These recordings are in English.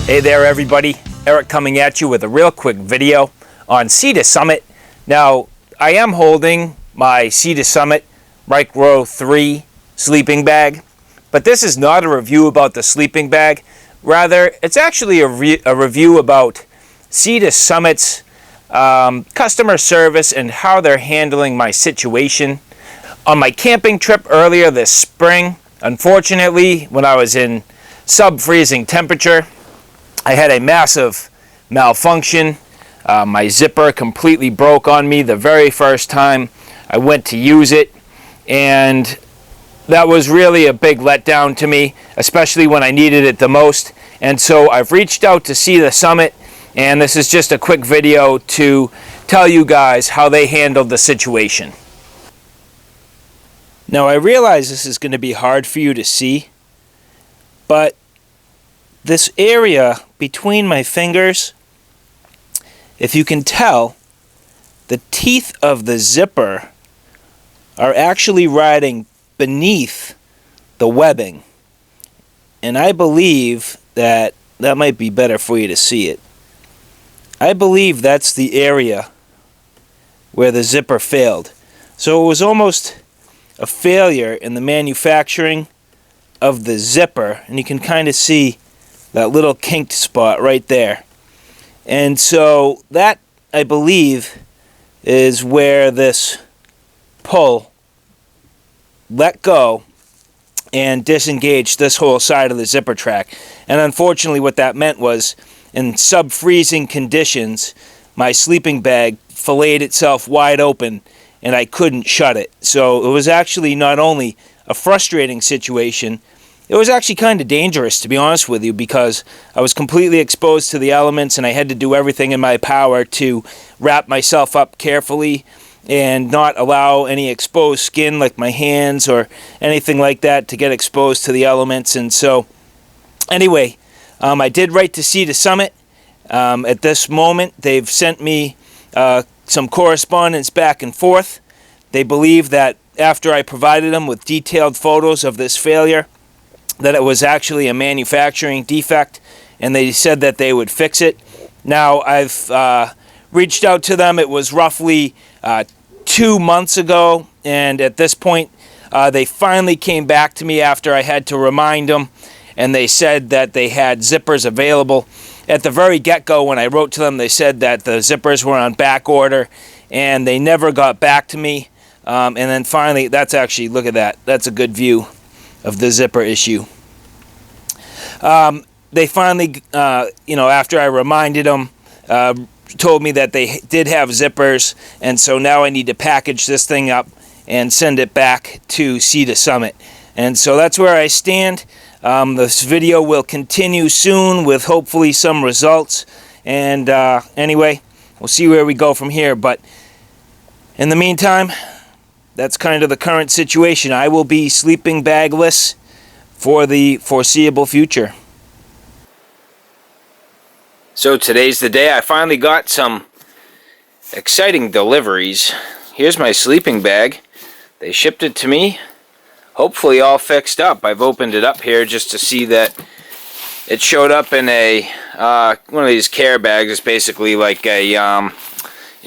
Hey there everybody, Eric coming at you with a real quick video on Sea to Summit. Now, I am holding my Sea to Summit Micro 3 sleeping bag, but this is not a review about the sleeping bag. Rather, it's actually a review about Sea to Summit's customer service and how they're handling my situation. On my camping trip earlier this spring, unfortunately, when I was in sub-freezing temperature, I had a massive malfunction. My zipper completely broke on me the very first time I went to use it, and that was really a big letdown to me, especially when I needed it the most. And so I've reached out to Sea to Summit, and this is just a quick video to tell you guys how they handled the situation. Now, I realize this is going to be hard for you to see, but this area between my fingers, if you can tell, the teeth of the zipper are actually riding beneath the webbing. And I believe that might be better for you to see it. I believe that's the area where the zipper failed. So it was almost a failure in the manufacturing of the zipper, and you can kind of see that little kinked spot right there. And so that, I believe, is where this pull let go and disengaged this whole side of the zipper track. And unfortunately what that meant was, in sub-freezing conditions, my sleeping bag filleted itself wide open and I couldn't shut it. So it was actually not only a frustrating situation, it was actually kind of dangerous, to be honest with you, because I was completely exposed to the elements and I had to do everything in my power to wrap myself up carefully and not allow any exposed skin like my hands or anything like that to get exposed to the elements. And so anyway, I did write to Sea to Summit. At this moment, they've sent me some correspondence back and forth. They believe that after I provided them with detailed photos of this failure, that it was actually a manufacturing defect, and they said that they would fix it. Now, I've reached out to them. It was roughly 2 months ago, and at this point, they finally came back to me after I had to remind them, and they said that they had zippers available. At the very get-go, when I wrote to them, they said that the zippers were on back order, and they never got back to me. And then finally, that's actually, look at that. That's a good view of the zipper issue. They finally, after I reminded them, told me that they did have zippers, and so now I need to package this thing up and send it back to Sea to Summit. And so that's where I stand. This video will continue soon with hopefully some results. And anyway, we'll see where we go from here. But in the meantime, that's kind of the current situation. I will be sleeping bagless for the foreseeable future. So today's the day. I finally got some exciting deliveries. Here's my sleeping bag. They shipped it to me. Hopefully all fixed up. I've opened it up here just to see that it showed up in a one of these care bags. It's basically like a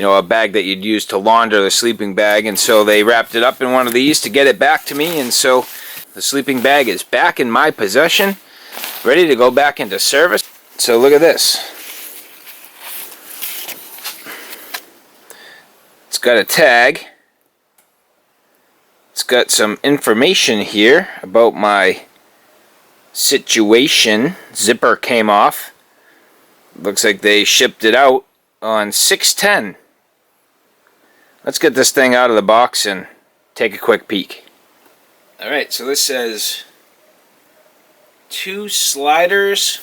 a bag that you'd use to launder the sleeping bag, and so they wrapped it up in one of these to get it back to me, and so the sleeping bag is back in my possession, ready to go back into service. So look at this. It's got a tag. It's got some information here about my situation. Zipper came off. Looks like they shipped it out on 6/10. Let's get this thing out of the box and take a quick peek. Alright, so this says 2 sliders.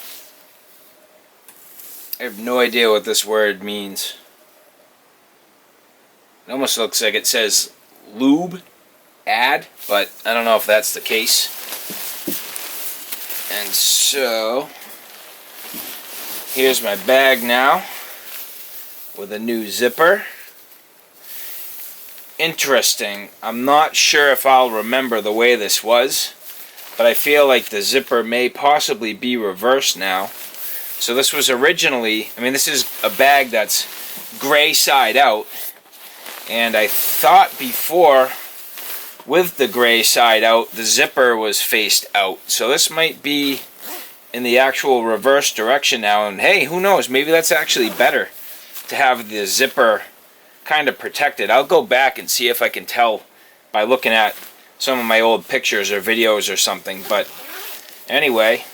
I have no idea what this word means. It almost looks like it says lube add, but I don't know if that's the case. And so here's my bag now with a new zipper. Interesting. I'm not sure if I'll remember the way this was, but I feel like the zipper may possibly be reversed now. So this was originally, I mean, this is a bag that's gray side out, and I thought before with the gray side out the zipper was faced out, so this might be in the actual reverse direction now, and hey, who knows, maybe that's actually better to have the zipper kind of protected. I'll go back and see if I can tell by looking at some of my old pictures or videos or something. But anyway,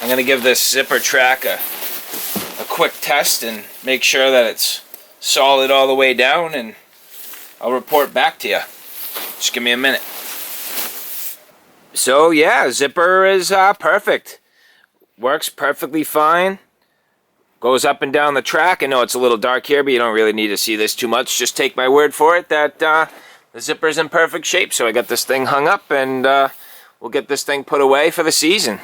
I'm going to give this zipper track a quick test and make sure that it's solid all the way down, and I'll report back to you. Just give me a minute. So yeah, zipper is perfect. Works perfectly fine. Goes up and down the track. I know it's a little dark here, but you don't really need to see this too much. Just take my word for it that the zipper's in perfect shape. So I got this thing hung up, and we'll get this thing put away for the season.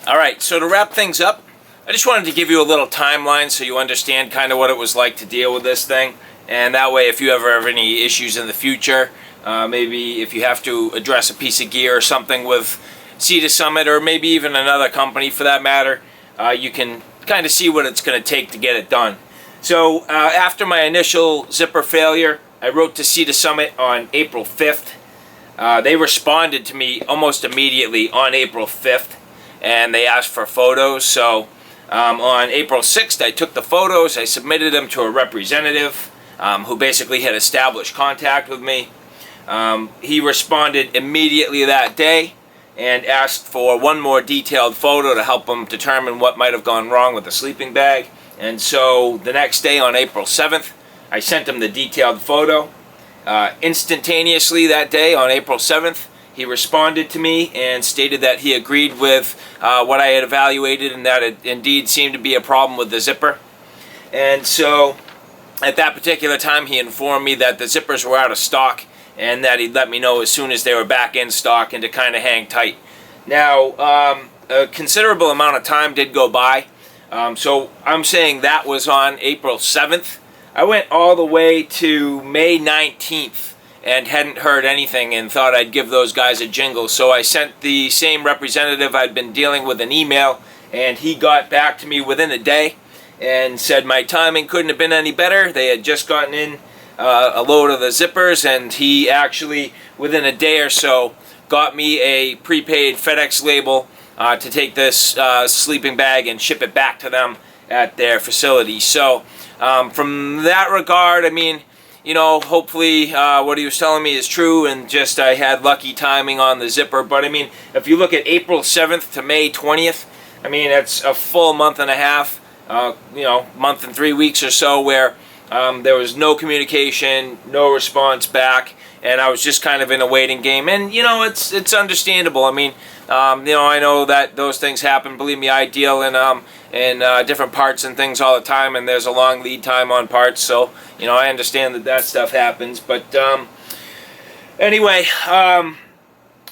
Alright, so to wrap things up, I just wanted to give you a little timeline so you understand kind of what it was like to deal with this thing. And that way, if you ever have any issues in the future, maybe if you have to address a piece of gear or something with Sea to Summit, or maybe even another company for that matter, you can kind of see what it's going to take to get it done. So after my initial zipper failure, I wrote to Sea to Summit on April 5th. They responded to me almost immediately on April 5th, and they asked for photos. So on April 6th, I took the photos, I submitted them to a representative who basically had established contact with me. He responded immediately that day and asked for one more detailed photo to help him determine what might have gone wrong with the sleeping bag. And so the next day, on April 7th, I sent him the detailed photo. Instantaneously that day, on April 7th, he responded to me and stated that he agreed with what I had evaluated, and that it indeed seemed to be a problem with the zipper. And so at that particular time, he informed me that the zippers were out of stock, and that he'd let me know as soon as they were back in stock, and to kind of hang tight. Now, a considerable amount of time did go by, so I'm saying that was on April 7th. I went all the way to May 19th and hadn't heard anything, and thought I'd give those guys a jingle. So I sent the same representative I'd been dealing with an email, and he got back to me within a day and said my timing couldn't have been any better. They had just gotten in a load of the zippers, and he actually, within a day or so, got me a prepaid FedEx label to take this sleeping bag and ship it back to them at their facility. So from that regard, I mean, you know, hopefully what he was telling me is true, and just I had lucky timing on the zipper. But I mean, if you look at April 7th to May 20th, I mean, that's a full month and a half, you know, month and 3 weeks or so, where there was no communication, no response back, and I was just kind of in a waiting game. And you know, it's understandable. I mean, you know, I know that those things happen. Believe me, I deal in different parts and things all the time, and there's a long lead time on parts. So you know, I understand that stuff happens. But anyway, I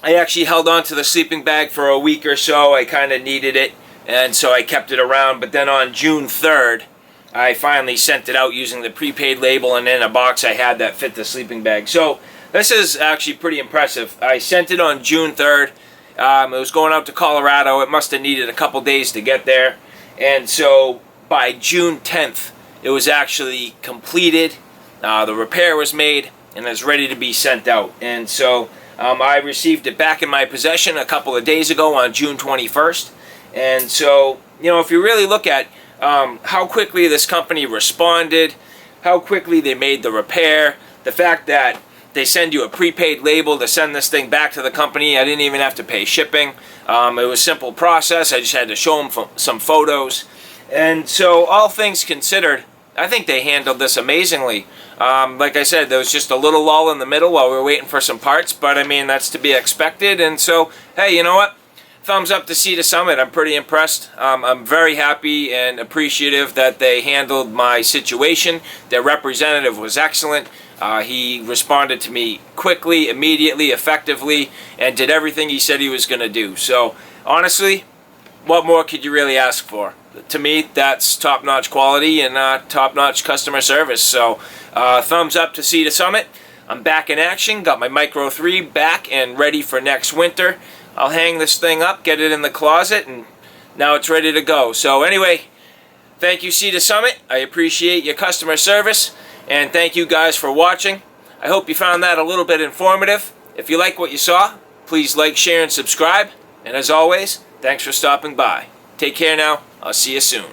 actually held on to the sleeping bag for a week or so. I kind of needed it, and so I kept it around. But then on June 3rd, I finally sent it out using the prepaid label, and in a box I had that fit the sleeping bag. So this is actually pretty impressive. I sent it on June 3rd. It was going out to Colorado. It must have needed a couple days to get there. And so by June 10th, it was actually completed. The repair was made, and it's ready to be sent out. And so I received it back in my possession a couple of days ago on June 21st. And so, you know, if you really look at how quickly this company responded, how quickly they made the repair, the fact that they send you a prepaid label to send this thing back to the company. I didn't even have to pay shipping. It was a simple process. I just had to show them some photos. And so all things considered, I think they handled this amazingly. Like I said, there was just a little lull in the middle while we were waiting for some parts, but I mean, that's to be expected. And so, hey, you know what? Thumbs up to Sea to Summit. I'm pretty impressed. I'm very happy and appreciative that they handled my situation. Their representative was excellent. He responded to me quickly, immediately, effectively, and did everything he said he was going to do. So, honestly, what more could you really ask for? To me, that's top-notch quality and top-notch customer service. So, thumbs up to Sea to Summit. I'm back in action. Got my Micro 3 back and ready for next winter. I'll hang this thing up, get it in the closet, and now it's ready to go. So anyway, Thank you, Sea to Summit. I appreciate your customer service, and thank you guys for watching. I hope you found that a little bit informative. If you like what you saw, please like, share, and subscribe. And as always, thanks for stopping by. Take care now. I'll see you soon.